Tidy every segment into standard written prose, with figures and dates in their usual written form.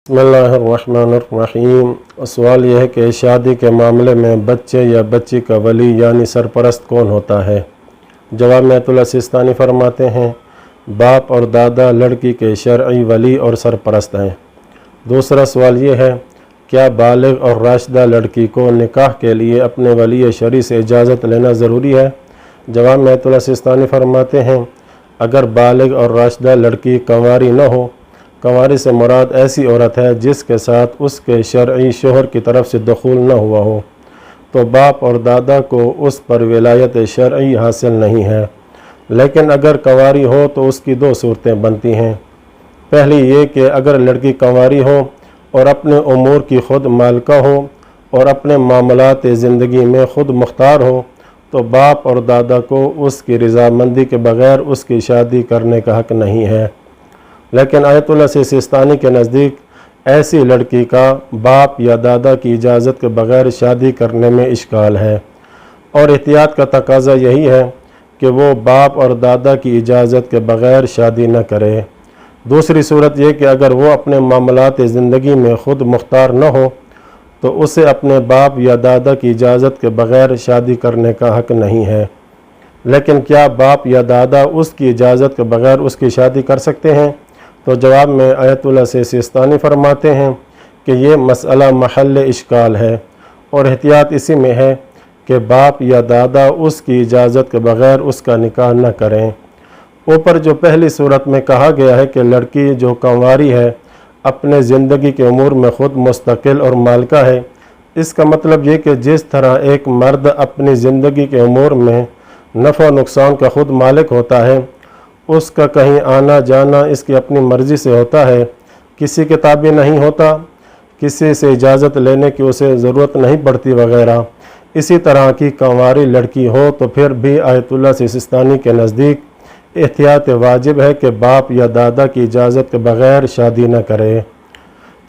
बिस्मिल्लाहिर्रहमानिर्रहीम। सवाल यह है कि शादी के मामले में बच्चे या बच्ची का वली यानी सरपरस्त कौन होता है। जवाब में आयतुल्लाह सिस्तानी फरमाते हैं, बाप और दादा लड़की के शरई वली और सरपरस्त हैं। दूसरा सवाल यह है, क्या बालिग और राशिदा लड़की को निकाह के लिए अपने वली शरई से इजाज़त लेना ज़रूरी है। जवाब में आयतुल्लाह सिस्तानी फरमाते हैं, अगर बालिग और राशिदा लड़की कंवारी न हो, कंवारी से मुराद ऐसी औरत है जिसके साथ उसके शरई शोहर की तरफ से दखूल न हुआ हो, तो बाप और दादा को उस पर विलायत शरई हासिल नहीं है। लेकिन अगर कंवारी हो तो उसकी दो सूरतें बनती हैं। पहली ये कि अगर लड़की कंवारी हो और अपने उमूर की ख़ुद मालिका हो और अपने मामलात ज़िंदगी में ख़ुद मुख्तार हो, तो बाप और दादा को उसकी रज़ामंदी के बग़ैर उसकी शादी करने का हक़ नहीं है। लेकिन आयतुल्लाह सिस्तानी के नज़दीक ऐसी लड़की का बाप या दादा की इजाज़त के बग़ैर शादी करने में इश्काल है और एहतियात का तकाज़ा यही है कि वो बाप और दादा की इजाज़त के बग़ैर शादी न करे। दूसरी सूरत यह कि अगर वो अपने मामलात ज़िंदगी में ख़ुद मुख्तार न हो तो उसे अपने बाप या दादा की इजाज़त के बग़ैर शादी करने का हक़ नहीं है। लेकिन क्या बाप या दादा उसकी इजाज़त के बग़ैर उसकी शादी कर सकते हैं? तो जवाब में आयतुल्लाह सिस्तानी फरमाते हैं कि ये मसला महल इश्काल है और एहतियात इसी में है कि बाप या दादा उसकी इजाज़त के बग़ैर उसका निकाह न करें। ऊपर जो पहली सूरत में कहा गया है कि लड़की जो कंवारी है अपने ज़िंदगी के उमूर में ख़ुद मुस्तकिल और मालिका है, इसका मतलब ये कि जिस तरह एक मर्द अपनी ज़िंदगी के उमूर में नफ़ा नुकसान का ख़ुद मालिक होता है, उसका कहीं आना जाना इसकी अपनी मर्ज़ी से होता है, किसी के ताबे नहीं होता, किसी से इजाज़त लेने की उसे ज़रूरत नहीं पड़ती वग़ैरह। इसी तरह की कंवारी लड़की हो तो फिर भी आयतुल्लाह सिस्तानी के नज़दीक एहतियात वाजिब है कि बाप या दादा की इजाज़त के बग़ैर शादी न करे।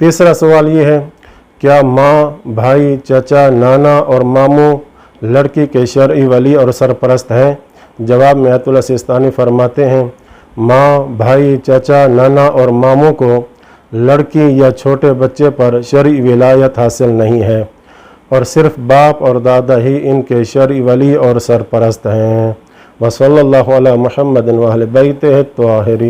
तीसरा सवाल ये है, क्या माँ, भाई, चाचा, नाना और मामू लड़की के शरई वली और सरपरस्त हैं। जवाब में आयतुल्लाह सिस्तानी फरमाते हैं, माँ, भाई, चाचा, नाना और मामू को लड़की या छोटे बच्चे पर शरई विलायत हासिल नहीं है और सिर्फ़ बाप और दादा ही इनके शरई वली और सरपरस्त हैं। वसल्लल्लाहु अला मुहम्मदिन व अहले बैतिही त्वाहिरीन।